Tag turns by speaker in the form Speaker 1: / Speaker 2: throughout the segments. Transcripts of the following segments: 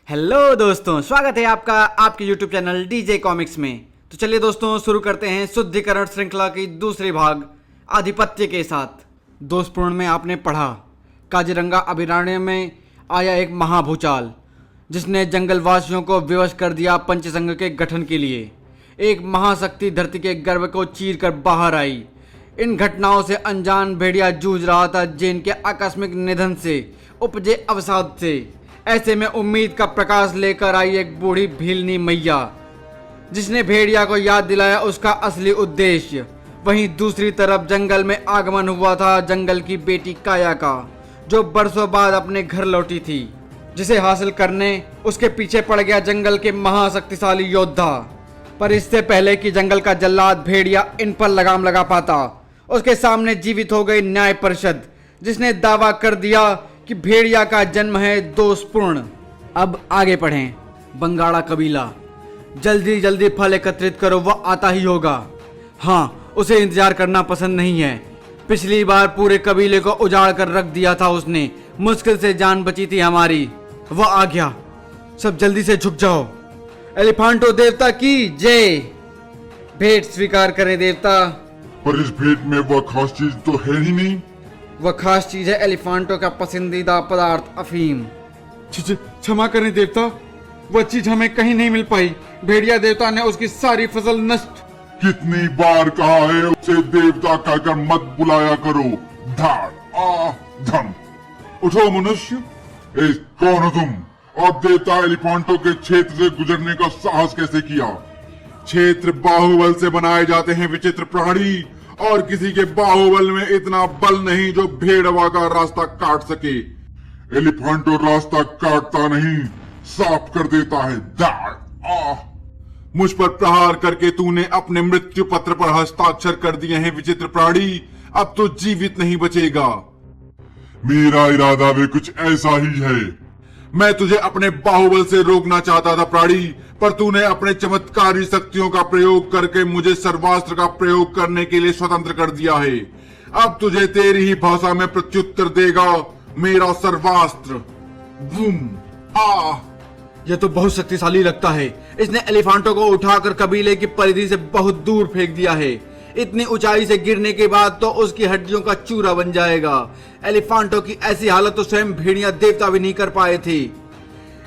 Speaker 1: Hello दोस्तों, स्वागत है आपका आपके YouTube चैनल डीजे कॉमिक्स में। तो चलिए दोस्तों, शुरू करते हैं शुद्धिकरण श्रृंखला की दूसरी भाग आधिपत्य के साथ। दोषपूर्ण में आपने पढ़ा, काजीरंगा अभयारण्य में आया एक महाभूचाल जिसने जंगलवासियों को विवश कर दिया पंचसंघ के गठन के लिए। एक महाशक्ति धरती के गर्भ को चीर कर बाहर आई। इन घटनाओं से अनजान भेड़िया जूझ रहा था जैन के आकस्मिक निधन से उपजे अवसाद से। ऐसे में उम्मीद का प्रकाश लेकर आई एक बूढ़ी भीलनी मैया जिसने भेड़िया को याद दिलाया उसका असली उद्देश्य। वहीं दूसरी तरफ जंगल में आगमन हुआ था जंगल की बेटी काया का, जो बरसों बाद अपने घर लौटी थी, जिसे हासिल करने उसके पीछे पड़ गया जंगल के महाशक्तिशाली योद्धा। पर इससे पहले कि जंगल का जल्लाद भेड़िया इन पर लगाम लगा पाता, उसके सामने जीवित हो गई न्याय परिषद, जिसने दावा कर दिया कि भेड़िया का जन्म है दोषपूर्ण। अब आगे पढ़ें। बंगाड़ा कबीला, जल्दी जल्दी फल एकत्रित करो, वह आता ही होगा। हाँ, उसे इंतजार करना पसंद नहीं है। पिछली बार पूरे कबीले को उजाड़ कर रख दिया था उसने, मुश्किल से जान बची थी हमारी। वह आ गया, सब जल्दी से झुक जाओ। एलिफेंटो देवता की जय। भेंट स्वीकार करें देवता।
Speaker 2: पर इस भेंट में वह खास चीज तो है ही नहीं।
Speaker 1: वह खास चीज है एलिफेंटो का पसंदीदा पदार्थ अफीम। क्षमा करें देवता, वह चीज हमें कहीं नहीं मिल पाई। भेड़िया देवता ने उसकी सारी फसल नष्ट।
Speaker 2: कितनी बार कहा है उसे देवता कहकर मत बुलाया करो। धाड़ आ धम। उठो मनुष्य, कौन हो तुम? और देवता एलिफेंटो के क्षेत्र से गुजरने का साहस कैसे किया? क्षेत्र बाहुबल से बनाए जाते हैं विचित्र प्राणी, और किसी के बाहुबल में इतना बल नहीं जो भेड़वा का रास्ता काट सके। एलिफेंटो रास्ता काटता नहीं, साफ कर देता है। दाड़ मुझ पर प्रहार करके तूने अपने मृत्यु पत्र पर हस्ताक्षर कर दिए हैं विचित्र प्राणी। अब तो जीवित नहीं बचेगा। मेरा इरादा भी कुछ ऐसा ही है। मैं तुझे अपने बाहुबल से रोकना चाहता था प्राणी, पर तूने अपने चमत्कारी शक्तियों का प्रयोग करके मुझे सर्वास्त्र का प्रयोग करने के लिए स्वतंत्र कर दिया है। अब तुझे तेरी ही भाषा में प्रत्युत्तर देगा मेरा सर्वास्त्र। बूम।
Speaker 1: यह तो बहुत शक्तिशाली लगता है। इसने एलिफेंटो को उठाकर कबीले की परिधि से बहुत दूर फेंक दिया है। इतनी ऊंचाई से गिरने के बाद तो उसकी हड्डियों का चूरा बन जाएगा। एलिफेंटो की ऐसी हालत तो स्वयं भेड़िया देवता भी नहीं कर पाए थे।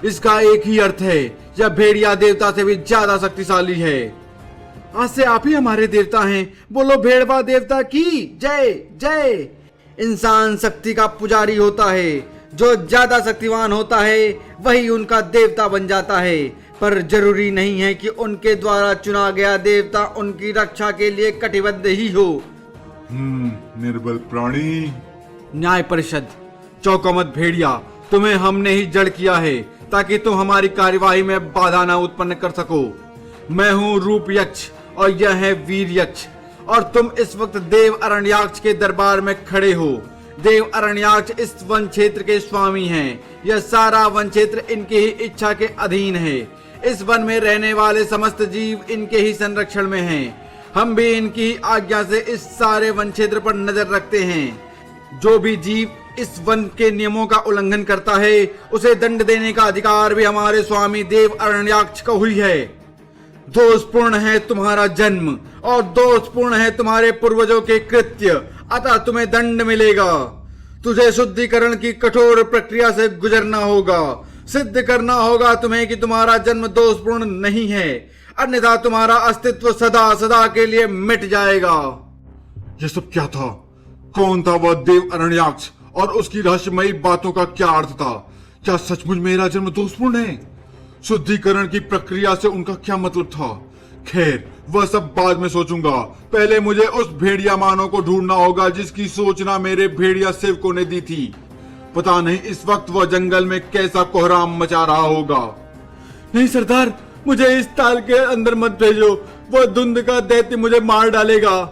Speaker 1: इसका एक ही अर्थ है, यह भेड़िया देवता से भी ज्यादा शक्तिशाली है। आज से आप ही हमारे देवता हैं। बोलो भेड़वा देवता की जय जय। इंसान शक्ति का पुजारी होता है, जो ज्यादा शक्तिवान होता है वही उनका देवता बन जाता है। पर जरूरी नहीं है कि उनके द्वारा चुना गया देवता उनकी रक्षा के लिए कटिबद्ध ही हो।
Speaker 2: निर्बल प्राणी।
Speaker 1: न्याय परिषद, चौंको मत भेड़िया, तुम्हें हमने ही जड़ किया है ताकि तुम हमारी कार्यवाही में बाधा न उत्पन्न कर सको। मैं हूँ रूप यक्ष और यह है वीर यक्ष, और तुम इस वक्त देव अरण्याक्ष के दरबार में खड़े हो। देव अरण्याक्ष इस वन क्षेत्र के स्वामी हैं। यह सारा वन क्षेत्र इनकी ही इच्छा के अधीन है। इस वन में रहने वाले समस्त जीव इनके ही संरक्षण में हैं। हम भी इनकी आज्ञा से इस सारे वन क्षेत्र पर नजर रखते हैं। जो भी जीव इस वन के नियमों का उल्लंघन करता है उसे दंड देने का अधिकार भी हमारे स्वामी देव अरण्याक्ष को हुई है। दोषपूर्ण है तुम्हारा जन्म और दोषपूर्ण है तुम्हारे पूर्वजों के कृत्य, अतः तुम्हें दंड मिलेगा। तुझे शुद्धिकरण की कठोर प्रक्रिया से गुजरना होगा। सिद्ध करना होगा तुम्हें कि तुम्हारा जन्म दोषपूर्ण नहीं है, अन्यथा तुम्हारा अस्तित्व सदा सदा के लिए मिट जाएगा।
Speaker 2: यह सब क्या था? कौन था वह देव अरण्याक्ष और उसकी रहस्यमयी बातों का क्या अर्थ था? क्या सचमुच मेरा जन्म दोषपूर्ण है? शुद्धिकरण की प्रक्रिया से उनका क्या मतलब था? खैर, वह सब बाद में सोचूंगा। पहले मुझे उस भेड़िया मानव को ढूंढना होगा जिसकी सूचना मेरे भेड़िया सेवकों ने दी थी। पता नहीं इस वक्त वह जंगल में कैसा कोहराम मचा रहा होगा।
Speaker 1: नहीं सरदार, मुझे इस ताल के अंदर मत भेजो। वह धुंध का दैत्य मुझे मार डालेगा।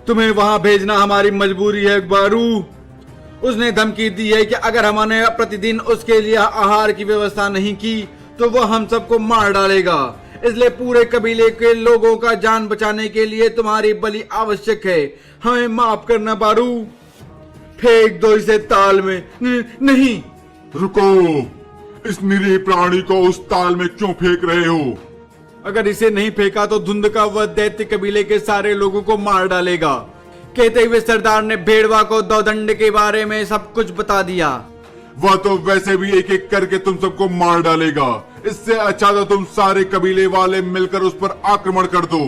Speaker 1: तुम्हें वहां भेजना हमारी मजबूरी है बारू। उसने धमकी दी है कि अगर हमने प्रतिदिन उसके लिए आहार की व्यवस्था नहीं की तो वह हम सबको मार डालेगा। इसलिए पूरे कबीले के लोगों का जान बचाने के लिए तुम्हारी बलि आवश्यक है। हमें माफ करना बारू। फेंक दो इसे ताल में। नहीं।
Speaker 2: रुको, इस निरीह प्राणी को उस ताल में क्यों फेंक रहे हो?
Speaker 1: अगर इसे नहीं फेंका तो धुंध का वह दैत्य कबीले के सारे लोगों को मार डालेगा। कहते हुए सरदार ने भेड़वा को दौदंड के बारे में सब कुछ बता दिया।
Speaker 2: वह तो वैसे भी एक एक करके तुम सबको मार डालेगा। इससे अच्छा तो तुम सारे कबीले वाले मिलकर उस पर आक्रमण कर दो।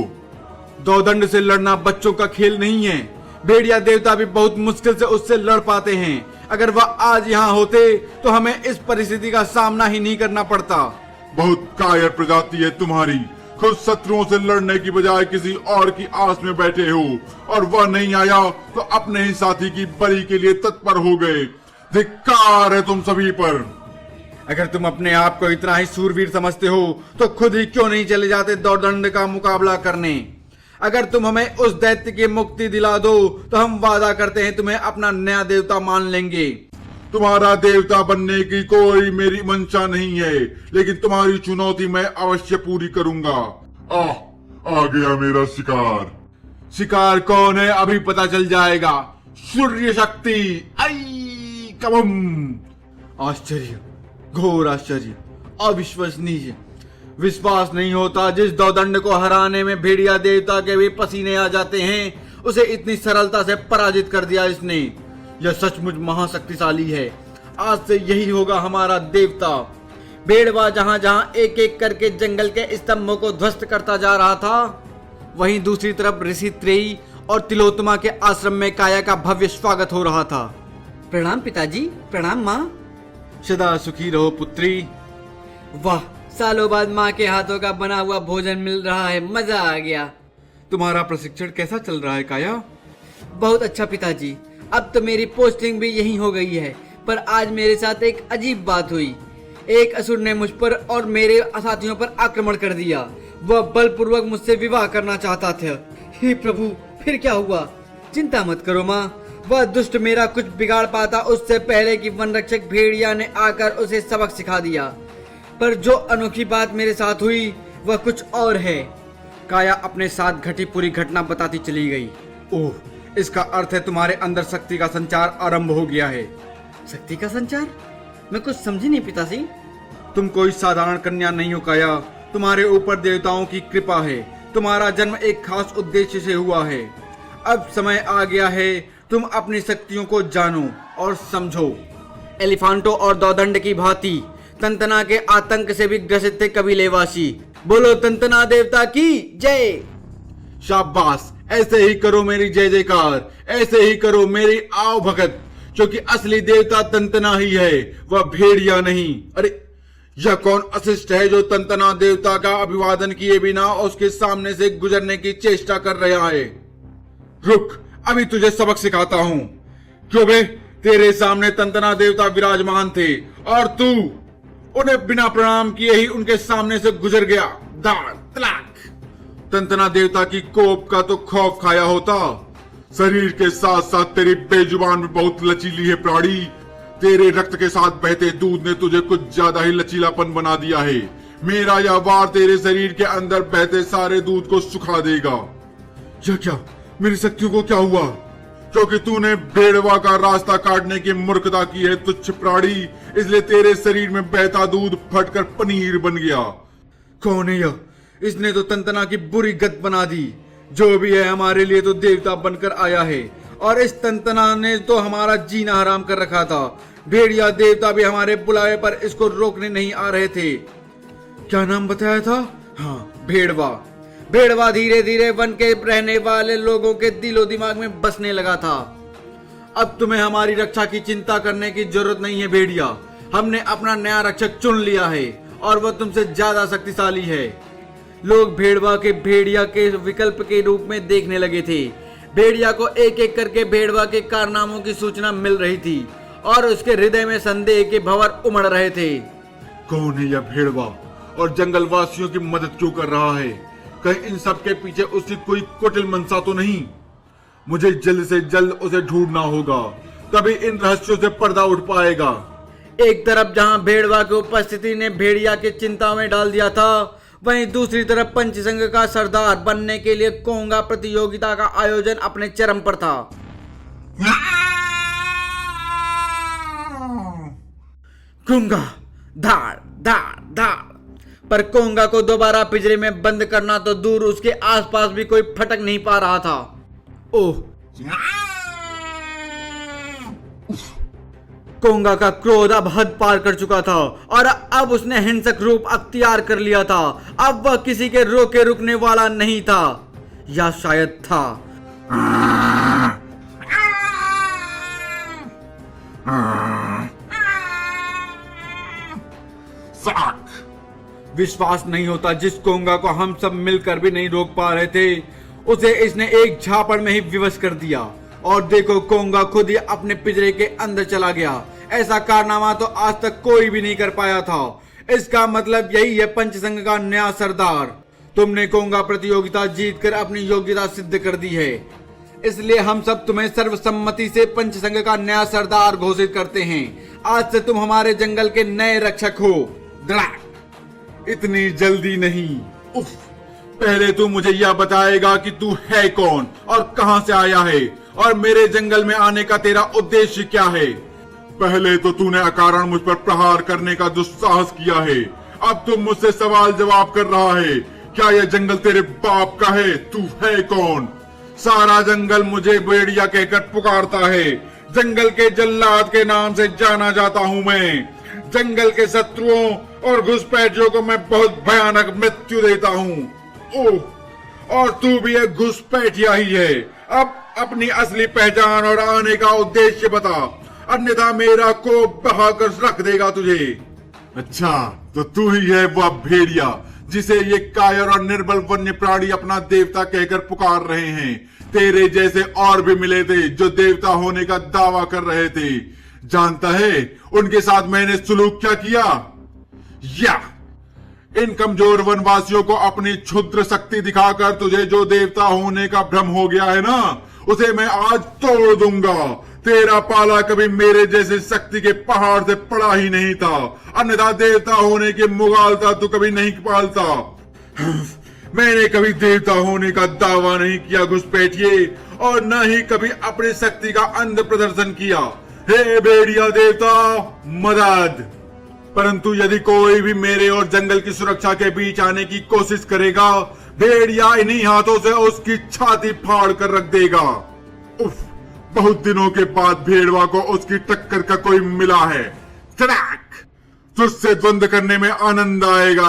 Speaker 1: दौदंड से लड़ना बच्चों का खेल नहीं है। भेड़िया देवता भी बहुत मुश्किल से उससे लड़ पाते हैं। अगर वह आज यहाँ होते तो हमें इस परिस्थिति का सामना ही नहीं करना पड़ता।
Speaker 2: बहुत कायर प्रजाति है तुम्हारी। खुद शत्रुओं से लड़ने की बजाय किसी और की आस में बैठे हो, और वह नहीं आया तो अपने ही साथी की बलि के लिए तत्पर हो गए। धिक्कार है तुम सभी पर।
Speaker 1: अगर तुम अपने आप को इतना ही सूरवीर समझते हो तो खुद ही क्यों नहीं चले जाते दौदंड का मुकाबला करने। अगर तुम हमें उस दैत्य की मुक्ति दिला दो तो हम वादा करते हैं तुम्हें अपना नया देवता मान लेंगे।
Speaker 2: तुम्हारा देवता बनने की कोई मेरी मंशा नहीं है, लेकिन तुम्हारी चुनौती मैं अवश्य पूरी करूंगा। आ गया मेरा शिकार।
Speaker 1: शिकार कौन है अभी पता चल जाएगा। सूर्य शक्ति आई कबम। आश्चर्य, घोर आश्चर्य, अविश्वसनीय। विश्वास नहीं होता जिस दौदंड को हराने में भेड़िया देवता के भी पसीने आ जाते हैं उसे इतनी सरलता से पराजित कर दिया इसने। यह सचमुच महाशक्तिशाली है। आज से यही होगा हमारा देवता। भेड़वा जहां जहां एक एक करके जंगल के स्तंभों को ध्वस्त करता जा रहा था, वहीं दूसरी तरफ ऋषि त्रेयी और तिलोत्तमा के आश्रम में काया का भव्य स्वागत हो रहा था।
Speaker 3: प्रणाम पिताजी, प्रणाम माँ।
Speaker 1: सदा सुखी रहो पुत्री।
Speaker 3: वाह, सालों बाद माँ के हाथों का बना हुआ भोजन मिल रहा है, मजा आ गया।
Speaker 1: तुम्हारा प्रशिक्षण कैसा चल रहा है काया?
Speaker 3: बहुत अच्छा पिताजी। अब तो मेरी पोस्टिंग भी यहीं हो गई है, पर आज मेरे साथ एक अजीब बात हुई। एक असुर ने मुझ पर और मेरे साथियों पर आक्रमण कर दिया। वह बलपूर्वक मुझसे विवाह करना चाहता था। हे प्रभु, फिर क्या हुआ? चिंता मत करो माँ, वह दुष्ट मेरा कुछ बिगाड़ पाता उससे पहले कि वन रक्षक भेड़िया ने आकर उसे सबक सिखा दिया। पर जो अनोखी बात मेरे साथ हुई वह कुछ और है।
Speaker 1: काया अपने साथ घटी पूरी घटना बताती चली गई। ओह, इसका अर्थ है तुम्हारे अंदर शक्ति का संचार आरंभ हो गया है।
Speaker 3: शक्ति का संचार? मैं कुछ समझी नहीं पिताजी।
Speaker 1: तुम कोई साधारण कन्या नहीं हो काया। तुम्हारे ऊपर देवताओं की कृपा है। तुम्हारा जन्म एक खास उद्देश्य से हुआ है। अब समय आ गया है तुम अपनी शक्तियों को जानो और समझो।
Speaker 3: एलिफांटो और दौदंड की भांति तंतना के आतंक से भी ग्रसित थे कबीलेवासी। बोलो तंतना देवता की जय।
Speaker 1: शाबाश, ऐसे ही करो मेरी जय जयकार। ऐसे ही करो मेरी आओ भगत, क्योंकि असली देवता तंतना ही है, वह भेड़िया नहीं। अरे, यह कौन अशिष्ट है जो तंतना देवता का अभिवादन किए बिना उसके सामने से गुजरने की चेष्टा कर रहा है? रुक, अभी तुझे सबक सिखाता हूं। क्यों बे, तेरे सामने तंतना देवता विराजमान थे और तू उन्हें बिना प्रणाम किए ही उनके सामने से गुजर गया। दाड़ तलाक। तंतना देवता की कोप का तो खौफ खाया होता। शरीर के साथ साथ तेरी बेजुबान भी बहुत लचीली है प्राणी। तेरे रक्त के साथ बहते दूध ने तुझे कुछ ज्यादा ही लचीलापन बना दिया है। मेरा यह वार तेरे शरीर के अंदर बहते सारे दूध को सुखा देगा। यह क्या, मेरी शक्तियों को क्या हुआ? क्योंकि तूने भेड़वा का रास्ता काटने की मूर्खता की है तुच्छ प्राणी, इसलिए तेरे शरीर में बहता दूध फटकर पनीर बन गया। कौन है यह? इसने तो तंतना की बुरी गत बना दी। जो भी है हमारे लिए तो देवता बनकर आया है, और इस तंतना ने तो हमारा जीना हराम कर रखा था। भेड़िया देवता भी हमारे बुलावे पर इसको रोकने नहीं आ रहे थे। क्या नाम बताया था? हाँ, भेड़वा। भेड़वा धीरे धीरे वन के रहने वाले लोगों के दिलो दिमाग में बसने लगा था। अब तुम्हें हमारी रक्षा की चिंता करने की जरूरत नहीं है भेड़िया। हमने अपना नया रक्षक चुन लिया है और वह तुमसे ज्यादा शक्तिशाली है। लोग भेड़वा के भेड़िया के विकल्प के रूप में देखने लगे थे। भेड़िया को एक एक करके भेड़वा के कारनामों की सूचना मिल रही थी और उसके हृदय में संदेह के भंवर उमड़ रहे थे। कौन है यह भेड़वा और जंगल वासियों की मदद क्यों कर रहा है? कहीं इन सब के पीछे उसकी कोई कुटिल मंशा तो नहीं? मुझे जल्द से जल्द उसे ढूंढना होगा, तभी इन रहस्यों से पर्दा उठ पाएगा। एक तरफ जहां भेड़वा की उपस्थिति ने भेड़िया की चिंता में डाल दिया था, वहीं दूसरी तरफ पंचसंघ का सरदार बनने के लिए कोंगा प्रतियोगिता का आयोजन अपने चरम पर था। कोंगा, धाड़ धाड़ धाड़। पर कोंगा को दोबारा पिंजरे में बंद करना तो दूर, उसके आसपास भी कोई फटक नहीं पा रहा था। ओह, कोंगा का क्रोध अब हद पार कर चुका था और अब उसने हिंसक रूप अख्तियार कर लिया था। अब वह किसी के रोके रुकने वाला नहीं था, या शायद था। विश्वास नहीं होता, जिस कोंगा को हम सब मिलकर भी नहीं रोक पा रहे थे, उसे इसने एक झापड़ में ही विवश कर दिया। और देखो, कोंगा खुद ही अपने पिंजरे के अंदर चला गया। ऐसा कारनामा तो आज तक कोई भी नहीं कर पाया था। इसका मतलब यही है पंचसंघ का नया सरदार। तुमने कोंगा प्रतियोगिता जीतकर अपनी योग्यता सिद्ध कर दी है, इसलिए हम सब तुम्हें सर्वसम्मति से पंचसंघ का नया सरदार घोषित करते हैं। आज से तुम हमारे जंगल के नए रक्षक हो। धड़ाक। इतनी जल्दी नहीं। उफ, पहले तू मुझे यह बताएगा कि तू है कौन और कहां से आया है, और मेरे जंगल में आने का तेरा उद्देश्य क्या है। पहले तो तूने अकारण मुझ पर प्रहार करने का दुस्साहस किया है, अब तुम मुझसे सवाल जवाब कर रहा है। क्या यह जंगल तेरे बाप का है? तू है कौन? सारा जंगल मुझे भेड़िया कहकर पुकारता है। जंगल के जल्लाद के नाम से जाना जाता हूँ मैं। जंगल के शत्रुओं और घुसपैठियों को मैं बहुत भयानक मृत्यु देता हूँ। ओह, और तू भी एक घुसपैठिया ही है। अब अपनी असली पहचान और आने का उद्देश्य बता, अन्यथा मेरा को बहाकर रख देगा तुझे। अच्छा, तो तू ही है वह भेड़िया जिसे ये कायर और निर्बल वन्य प्राणी अपना देवता कहकर पुकार रहे हैं। तेरे जैसे और भी मिले थे जो देवता होने का दावा कर रहे थे। जानता है उनके साथ मैंने सुलूक क्या किया? या इन कमजोर वनवासियों को अपनी क्षुद्र शक्ति दिखाकर तुझे जो देवता होने का भ्रम हो गया है ना, उसे मैं आज तोड़ दूंगा। तेरा पाला कभी मेरे जैसे शक्ति के पहाड़ से पड़ा ही नहीं था, अन्यथा देवता होने के मुगालता तू कभी नहीं पालता। मैंने कभी देवता होने का दावा नहीं किया घुसपैठिए, और न ही कभी अपनी शक्ति का अंध प्रदर्शन किया। हे भेड़िया देवता, मदद! परंतु यदि कोई भी मेरे और जंगल की सुरक्षा के बीच आने की कोशिश करेगा, भेड़िया इन्हीं हाथों से उसकी छाती फाड़ कर रख देगा। उफ, बहुत दिनों के बाद भेड़वा को उसकी टक्कर का कोई मिला है। चड़ाक! तुझसे द्वंद्व करने में आनंद आएगा।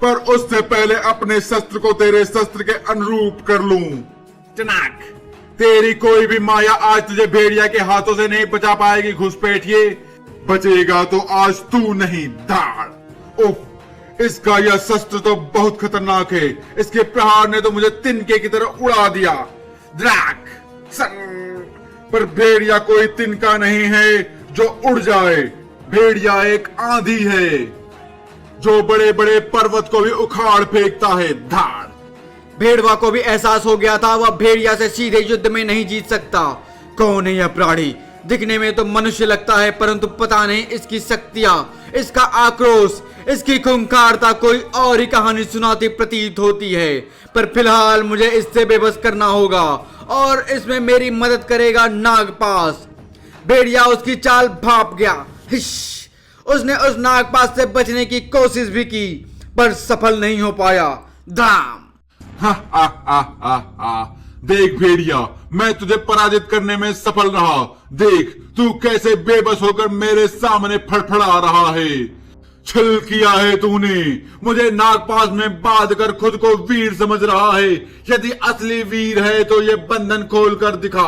Speaker 1: पर उससे पहले अपने शस्त्र को तेरे शस्त्र के अनुरूप कर लूं। चनाक! तेरी कोई भी माया आज तुझे भेड़िया के हाथों से नहीं बचा पाएगी घुसपैठिए। बचेगा तो आज तू नहीं, दाड़। उफ, इसका यह शस्त्र तो बहुत खतरनाक है। इसके प्रहार ने तो मुझे तिनके की तरह उड़ा दिया। द्राक! पर भेड़िया कोई तिनका नहीं है जो उड़ जाए। भेड़िया एक आंधी है जो बड़े बड़े पर्वत को भी उखाड़ फेंकता है। धाड़!
Speaker 3: भेड़वा को भी एहसास हो गया था वह भेड़िया से सीधे युद्ध में नहीं जीत सकता। कौन है यह प्राणी? दिखने में तो मनुष्य लगता है, परंतु पता नहीं इसकी शक्तियां, इसका आक्रोश, इसकी खूंखारता कोई और ही कहानी सुनाती प्रतीत होती है। पर फिलहाल मुझे इससे बेबस करना होगा, और इसमें मेरी मदद करेगा नागपाश। भेड़िया उसकी चाल भाप गया। हिश! उसने उस नागपाश से बचने की कोशिश भी की, पर सफल नहीं हो पाया। धाम!
Speaker 2: देख भेड़िया, मैं तुझे पराजित करने में सफल रहा। देख तू कैसे बेबस होकर मेरे सामने फड़फड़ा रहा है। छल किया है तूने, मुझे नागपाश में बांध कर खुद को वीर समझ रहा है। यदि असली वीर है तो ये बंधन खोल कर दिखा,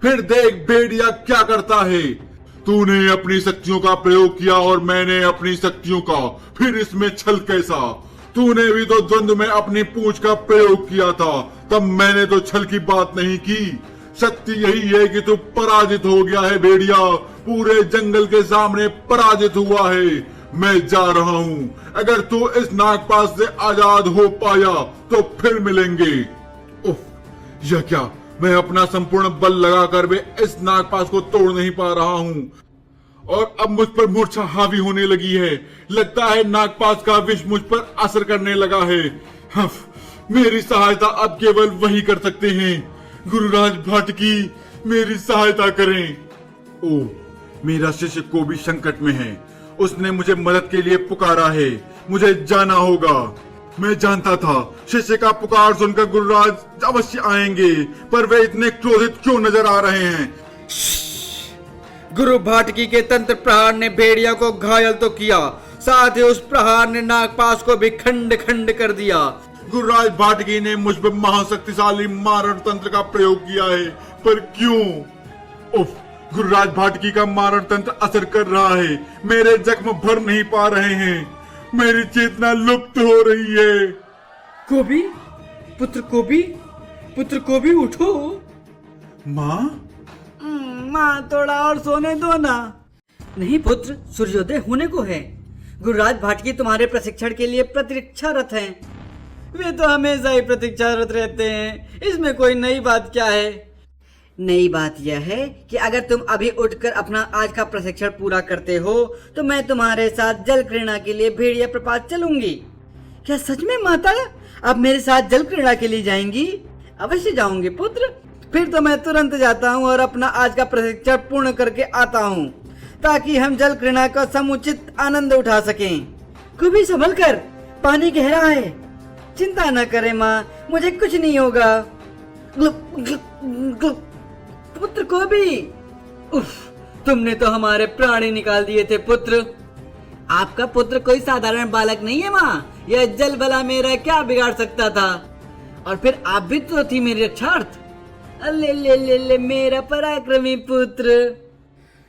Speaker 2: फिर देख भेड़िया क्या करता है। तूने अपनी शक्तियों का प्रयोग किया और मैंने अपनी शक्तियों का, फिर इसमें छल कैसा? तूने भी तो द्वंद्व में अपनी पूंछ का प्रयोग किया था, तब मैंने तो छल की बात नहीं की। शक्ति यही है कि तू पराजित हो गया है भेड़िया, पूरे जंगल के सामने पराजित हुआ है। मैं जा रहा हूँ, अगर तू इस नागपाश से आजाद हो पाया तो फिर मिलेंगे। उफ, यह क्या? मैं अपना संपूर्ण बल लगाकर भी इस नागपाश को तोड़ नहीं पा रहा हूँ, और अब मुझ पर मूर्छा हावी होने लगी है। लगता है नागपाश का विष मुझ पर असर करने लगा है। मेरी सहायता अब केवल वही कर सकते हैं। गुरुराज भट्ट की मेरी सहायता करें। ओ, मेरा शिष्य को भी संकट में है उसने मुझे मदद के लिए पुकारा है। मुझे जाना होगा। मैं जानता था शिष्य का पुकार सुनकर गुरुराज अवश्य आएंगे, पर वे इतने क्रोधित क्यों नजर आ रहे हैं?
Speaker 1: गुरु भाटकी के तंत्र प्रहार ने भेड़िया को घायल तो किया, साथ ही उस प्रहार ने नागपाश को भी खंड खंड कर दिया।
Speaker 2: गुरुराज भाटकी ने मुझ पर महाशक्तिशाली मारण तंत्र का प्रयोग किया है, पर क्यों? उफ, गुरुराज भाटकी का मारण तंत्र असर कर रहा है। मेरे जख्म भर नहीं पा रहे हैं। मेरी चेतना लुप्त हो रही है।
Speaker 3: कोबी, पुत्र कोबी उठो।
Speaker 2: माँ,
Speaker 1: माँ थोड़ा और सोने दो ना।
Speaker 3: नहीं पुत्र, सूर्योदय होने को है। गुरुराज भाटकी तुम्हारे प्रशिक्षण के लिए प्रतीक्षारत हैं।
Speaker 1: वे तो हमेशा ही प्रतीक्षारत रहते हैं, इसमें कोई नई बात क्या है?
Speaker 3: नई बात यह है कि अगर तुम अभी उठकर अपना आज का प्रशिक्षण पूरा करते हो तो मैं तुम्हारे साथ जल क्रीड़ा के लिए भेड़िया प्रपात चलूंगी। क्या सच में माता अब मेरे साथ जल क्रीड़ा के लिए जाएंगी? अवश्य जाऊंगी पुत्र।
Speaker 1: फिर तो मैं तुरंत जाता हूँ और अपना आज का प्रशिक्षण पूर्ण करके आता हूँ, ताकि हम जल क्रीड़ा का समुचित आनंद उठा सकें।
Speaker 3: कभी संभल कर, पानी गहरा है।
Speaker 1: चिंता न करें माँ, मुझे कुछ नहीं होगा।
Speaker 3: पुत्र को भी। उफ, तुमने तो हमारे प्राण ही निकाल दिए थे पुत्र।
Speaker 1: आपका पुत्र कोई साधारण बालक नहीं है माँ, यह जल भला मेरा क्या बिगाड़ सकता था? और फिर आप भी तो थी मेरी रक्षार्थ। ले ले ले ले मेरा पराक्रमी पुत्र।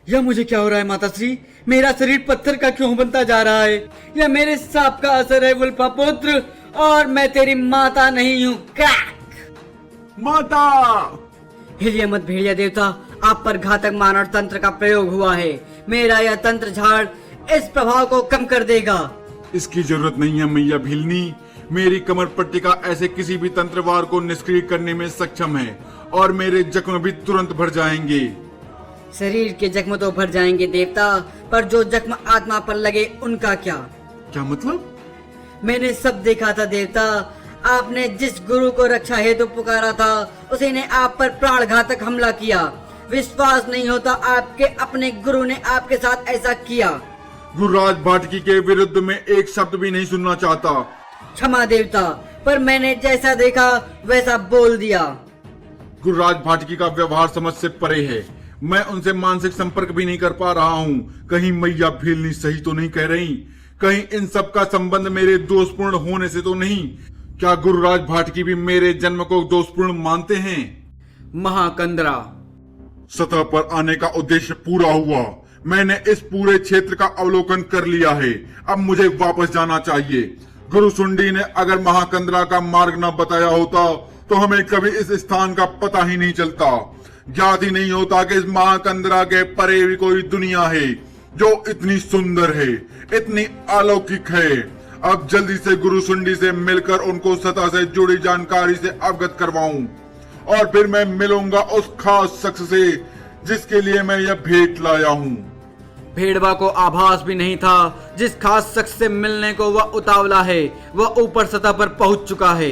Speaker 3: यह मुझे क्या हो रहा है माताश्री? मेरा शरीर पत्थर का क्यों बनता जा रहा है?
Speaker 1: यह मेरे सांप का असर है वुल्फा पुत्र, और मैं तेरी माता नहीं हूँ।
Speaker 2: माता!
Speaker 3: हिलिए मत भेड़िया देवता, आप पर घातक मानव तंत्र का प्रयोग हुआ है। मेरा यह तंत्र झाड़ इस प्रभाव को कम कर देगा।
Speaker 2: इसकी जरूरत नहीं है मैया भीलनी। मेरी कमर पट्टिका ऐसे किसी भी तंत्रवार को निष्क्रिय करने में सक्षम है, और मेरे जख्म भी तुरंत भर जाएंगे।
Speaker 3: शरीर के जख्म तो भर जाएंगे देवता, पर जो जख्म आत्मा पर लगे उनका क्या?
Speaker 2: क्या मतलब?
Speaker 3: मैंने सब देखा था देवता। आपने जिस गुरु को रक्षा हेतु पुकारा था, उसी ने आप पर प्राणघातक हमला किया। विश्वास नहीं होता आपके अपने गुरु ने आपके साथ ऐसा किया।
Speaker 2: गुरुराज भाटकी के विरुद्ध में एक शब्द भी नहीं सुनना चाहता।
Speaker 3: क्षमा देवता, पर मैंने जैसा देखा वैसा बोल दिया।
Speaker 2: गुरुराज भाटकी का व्यवहार समझ से परे है। मैं उनसे मानसिक संपर्क भी नहीं कर पा रहा हूँ। कहीं मैया भीलनी सही तो नहीं कह रही? कहीं इन सब का संबंध मेरे दोषपूर्ण होने से तो नहीं? क्या गुरुराज भाटकी भी मेरे जन्म को दोषपूर्ण मानते हैं?
Speaker 1: महाकंदरा,
Speaker 2: सतह पर आने का उद्देश्य पूरा हुआ। मैंने इस पूरे क्षेत्र का अवलोकन कर लिया है। अब मुझे वापस जाना चाहिए। गुरु सुंडी ने अगर महाकंदरा का मार्ग न बताया होता तो हमें कभी इस स्थान का पता ही नहीं चलता। ज्ञात ही नहीं होता कि इस महाकंदरा के परे भी कोई दुनिया है जो इतनी सुंदर है, इतनी अलौकिक है। अब जल्दी से गुरु सुंडी से मिलकर उनको सतह से जुड़ी जानकारी से अवगत करवाऊं, और फिर मैं मिलूंगा उस खास शख्स से जिसके लिए मैं यह भेंट लाया हूँ।
Speaker 1: भेड़वा को आभास भी नहीं था जिस खास शख्स से मिलने को वह उतावला है, वह ऊपर सतह पर पहुंच चुका है।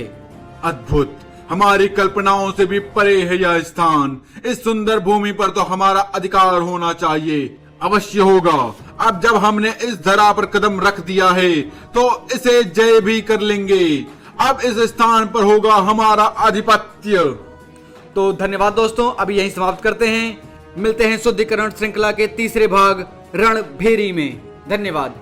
Speaker 2: अद्भुत, हमारी कल्पनाओं से भी परे है यह स्थान। इस सुंदर भूमि पर तो हमारा अधिकार होना चाहिए। अवश्य होगा। अब जब हमने इस धरा पर कदम रख दिया है तो इसे जय भी कर लेंगे। अब इस स्थान पर होगा हमारा आधिपत्य।
Speaker 1: तो धन्यवाद दोस्तों, अभी यहीं समाप्त करते हैं। मिलते हैं शुद्धिकरण श्रृंखला के तीसरे भाग रणभेरी में। धन्यवाद।